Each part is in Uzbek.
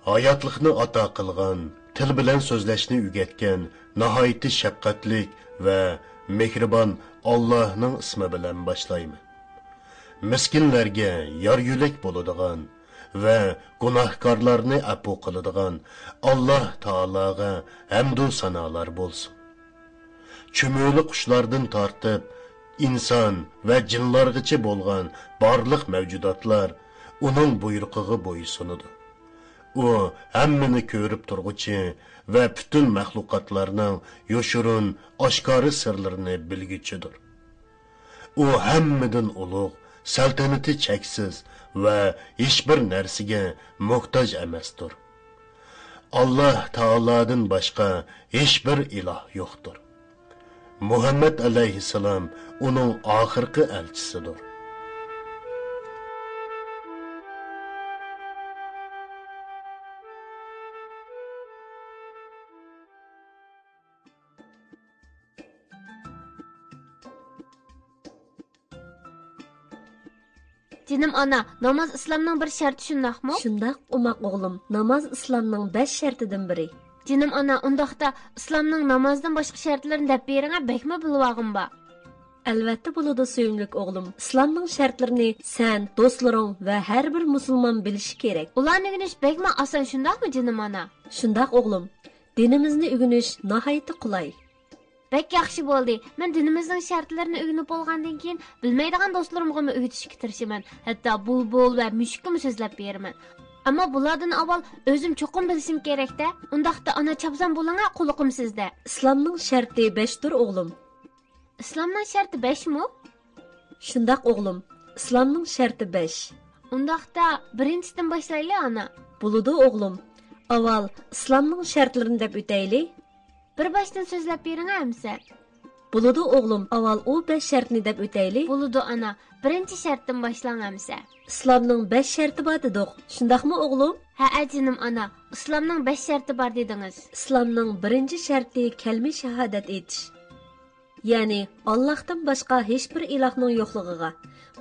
hayotlikni ato qilgan, til bilan so'zlashni o'rgatgan, nihoyatda shafqatlik va mehribon Allohning ismi bilan boshlayman. Miskinlarga yor yo'lak bo'ladigan va gunohkorlarni afu qiladigan Alloh taologa hamdu sanolar bo'lsin. Chumuli qushlardan tortib inson va jinlargacha bo'lgan barliq mavjudotlar uning buyrug'iga bo'ysunadi. U hammani ko'rib turg'uchi va butun maxluqotlarning yoshurun, oshkora sirlarini bilguchidir. U hammadan ulug', saltanati cheksiz va hech bir narsaga muhtoj emasdir. Alloh taolodan boshqa hech bir iloh yo'qdir. Muhammad alayhissalom uning oxirgi elchisidir. Canım ana, namaz İslam'ның bir şartı şundaqmı? Şundaq umaq oğlum, namaz İslam'ның 5 şartıdan biri. Canım ana, ondaqda İslam'ның namazdan başqa şartlarını dep beriңə bəkmə bilvağım ba. Əlbəttə buludu söyümlük oğlum. İslam'ның şartlarını sen, dostların və hər bir musulman bilishi kerak. Ularni öyrəniş bəkmə asan şundaqmı canım ana? Şundaq oğlum. Dinimizni öyrəniş nəhayət qulay. Bek yaxşı boldu. Mən dinimizin şartlarını öyrənib bolğandan keyin bilməydigan dostlarımğa öyrətishə tirişiman. Hətta bulbul və müşküm sözləb berman. Amma bulardan avval özüm çoxum bilishim kerak-da. Undaqda ana çapsan bolana quluqum sizdə. İslam'ның şartı 5'dir oğlum. İslamның şartı 5 mi? Şundaq oğlum. İslam'ның şartı 5. Undaqda birinchisidan başlaylı ana. Buludu oğlum. Aval İslam'ның şartlarını dep ötəyli. Bir başdan sözləb beriңə əmsə. Buludu oğlum. Aval o 5 şartını dep ötəyli. Buludu ana. Birinci şartdan başlan əmsə. İslam'ның 5 şartı var dedik. Şundaqmı oğlum? Hə canım ana. İslamның 5 şartı var dediniz. İslam'ның birinci şartı kelime şahadat etiş. Yani Allah'tan başqa heç bir ilahның yo'qligiga,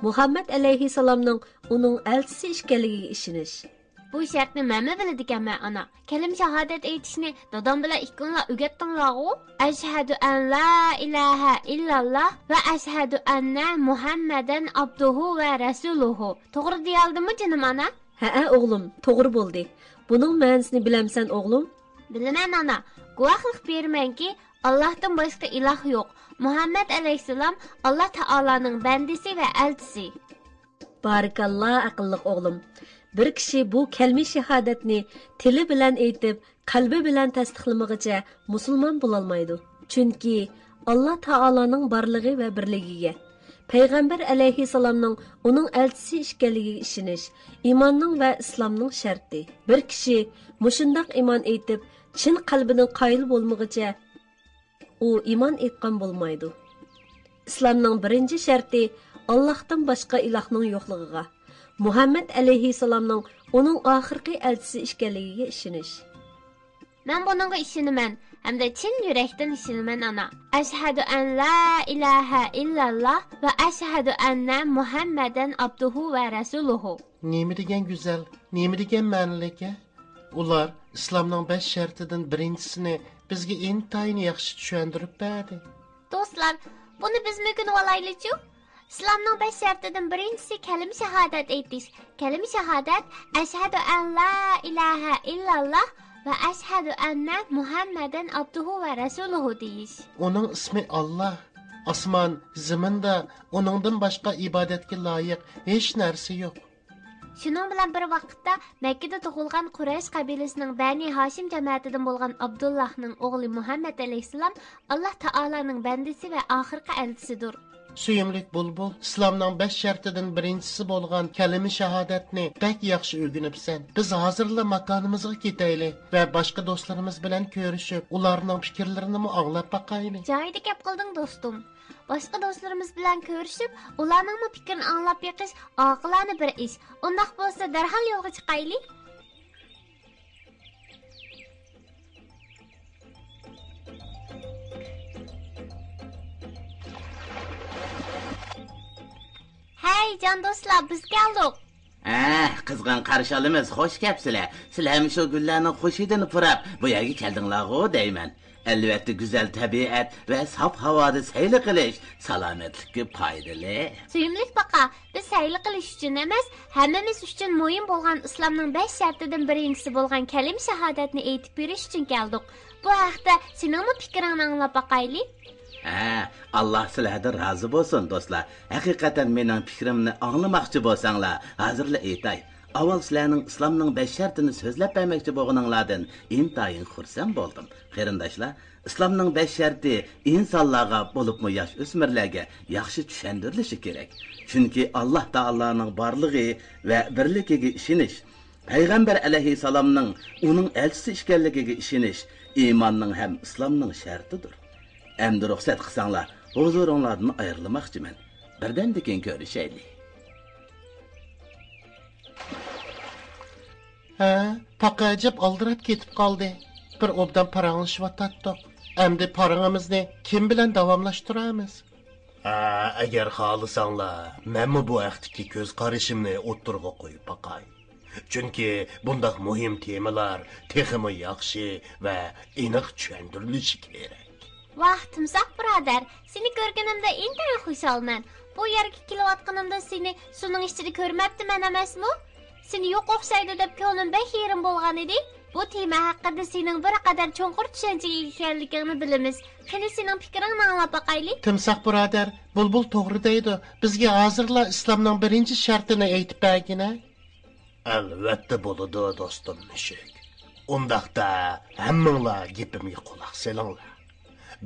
Muhammad alayhissalomning uning elchisi ekanligiga ishonish. Bu şartni məmə biladiganman ana. Kelim şahadat aytishni dadam bilan ikkinla o'rgatdinglar-ku. Ashhadu an la ilaha illalloh va ashhadu anna Muhammadan abduhu va rasuluhu. To'g'ri deyaldimmi canım ana? Ha oğlum, to'g'ri bo'ldi. Buning ma'nosini bilamsan o'g'lim? Bilaman ana. Guvohlik bermanki, Allah'tan başqa ilah yo'q. Muhammad alayhissalom Allah taolaning bandisi va elchisi. Barakallah aqlliq o'g'lim. Bir kishi bu kelme shahodatni tili bilan aytib, qalbi bilan tasdiqlamag'icha musulmon bo'lolmaydi. Chunki Alloh taolaning borligi va birligiga, payg'ambar alayhissalomning uning elchisi ekanligiga ishonish iymonning va islomning sharti. Bir kishi mushundaq iymon aytib, chin qalbining qoyil bo'lmag'icha u iymon etgan bo'lmaydi. İslamның birinchi sharti Allohdan boshqa ilohning yo'qligiga, Muhammad alayhissalomning uning oxirgi elchisi ekanligiga ishonish. Men buningga ishonaman, hamda chin yurakdan ishonaman ana. Ashhadu an la ilaha illalloh va ashhadu anna Muhammadan abduhu va rasuluhu. Nima degan go'zal, nima degan ma'niligi? Ular İslamның 5 şartidan birinchisini bizga intayin yaxshi tushuntirib berdi. Do'stlar, buni biz mümkün olaylıcı. İslamның 5 şartidan birincisi kelim şahadat aytish. Kelim şahadat ashhadu an la ilaha illalloh va ashhadu anna Muhammadan abduhu va rasuluhu deyish. Onun ismi Allah. Osmon, zaminda oningdan boshqa ibodatga loyiq hech narsa yo'q. Şunun bilan bir vaqtda Məkkədə doğulğan Quraysh qabiləsinin Bəni Haşim cəmiyyətindən bolğan Abdullahның oğlu Muhammed əleyhissalam Allah Taala'nın bəndisi və axırqı elçisidir. Suyumlik bulbul, İslamның 5 şartidan birincisi bo'lgan kalima shahodatni bak yaxshi o'rganibsan. Biz hozirla makonimizga ketaylik va boshqa do'stlarimiz bilan ko'rishib, ularning fikrlarini anglab baqaylik. Joyida gap qilding do'stim. Başqa do'stlarimiz bilan ko'rishib, ularning fikrini anglab beqish aqlona bir ish. Undaq bo'lsa, darhol yo'lga chiqaylik. Hey can dostlar, biz geldik. Qizg'in qarshilimiz xush kelibsizlar. Sizlar ham shu gullarning xushidini purab, bu yerga keldinglar-ku deyman. Albatta güzel tabiat ve saf havada sayli qilish salomatlikka foydali. Suyimlik baqa, biz sayli qilish uchun emas, hammamiz uchun muhim bo'lgan islomning 5 shartidan birinchisi bo'lgan kalim shahodatni aytib berish uchun keldik. Bu haqda sening fikringni anglab baqaylik. Allah sizlardan razı bo'lsin do'stlar. Haqiqatan mening fikrimni anglamoqchi bo'lsanglar, hozirla aytay. Avval sizlarning islomning 5 shartini so'zlab bermoqchi bo'lganinglardan intayin xursand bo'ldim. Qarindoshlar, islomning 5 sharti insonlarga bo'libmi yosh o'smirlarga yaxshi tushuntirilishi kerak. Chunki Alloh taolaning borligi va birligiga ishonish, payg'ambar alayhisalomning uning elchisi ekanligiga ishonish iymonning ham islomning shartidir. Endi ruxsat qilsanglar, huzuringlardan ayrilmoqchiman. Birdan keyin ko'rishaylik. Paqajib aldirab ketib qoldi. Bir obdan paranglashvatdik. Endi parangimizni kim bilan davomlashtiramiz? Agar xohlasanglar, men bu vaqtdagi ko'z qarashimni o'ttirga qo'yib baqay. Chunki bundaq muhim temalar texmi yaxshi va aniq tushuntirilishi kerak. Vah, Timsoq birodar, seni ko'rganimda intayin xursandman. Bu yerga kelayotganimda seni suning ichida ko'rmabdiman emasmi? Seni yo'q o'xshaydi deb ko'nglim behirim bo'lgan edi. Bu tema haqida sening bir qadar cho'nqur tushunchaga ekanligingni bilamiz. Qani sening fikringni anglab baqaylik. Timsoq birodar, bulbul to'g'ri deydi. Bizga hozirla islomning birinchi shartini aytib bergina. Albatta bo'ladi do'stim mushuk. Undaqda hammanglar gapimga quloq solinglar.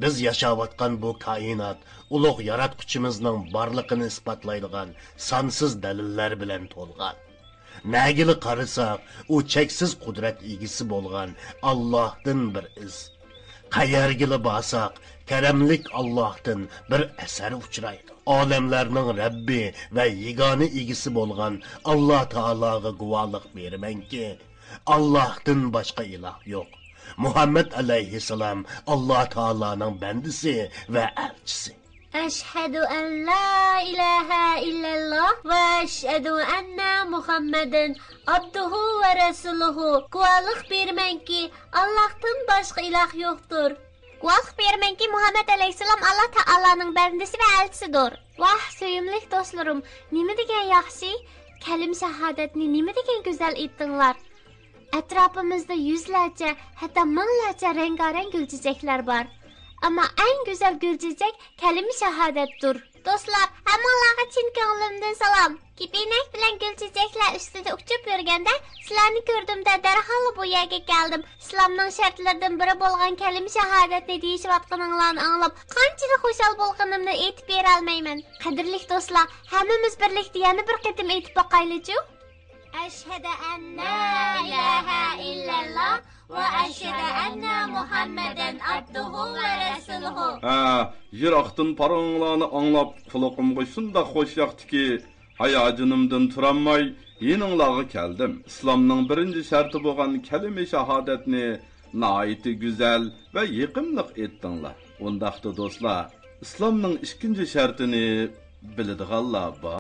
Biz yashayotgan bu koinot ulug' yaratquchimizning borlig'ini isbotlaydigan sonsiz dalillar bilan to'lgan. Nagili qarasak, u cheksiz qudrat egisi bo'lgan Allohdan bir iz. Qayergili borsak, karamlik Allohdan bir asar uchraydi. Olamlarning Rabbi va yegona egisi bo'lgan Alloh taologa guvohlik beramanki, Allohdan boshqa iloh yo'q. Muhammad alayhissalom Alloh taoloning bandisi va elchisi. Ashhadu an la ilaha illalloh va ashhadu anna Muhammadan abduhu va rasuluhu. Guvohlik bermanki, Allohdan boshqa iloh yo'qdir. Guvohlik bermanki, Muhammad alayhissalom Alloh taolaning bandisi va elchisidir. Vah, suyimli do'stlarim, nima degan yaxshi kalim shahodatni nima degan go'zal aytdinglar. Atrofimizda yuzlarcha, hatto minglarcha rengarang gulchechaklar bor. Ama en güzel gülçecek kelime şehadattir. Dostlar, hammalarga chin ko'nglimdan salom. Kepenak bilan gulchechaklar ustida uchib yurganda sizlarni ko'rdimda darhol bu yerga keldim. Islomning shartlaridan biri bo'lgan kalima shahodatni deyishayotganinglarni anglab, qanchalik xushal bo'lganimni aytib bera olmayman. Qadrli do'stlar, hammamiz birlikda yana bir qatim aytib boqaylik-ku. Ashhadu an la ilaha illalloh va ashhadu anna Muhammadan abduhu va rasuluhu. Yiroqdan paranglarni anglab, quloqimga shunday xo'sh yoqdiki, hayojonimdan turamay, yeninglarga keldim. Islomning birinchi sharti bo'lgan kalima shahodatni nihoyat go'zal va yiqimliq aytdinglar. Undaqda do'stlar, islomning ikkinchi shartini biladiganlar bor.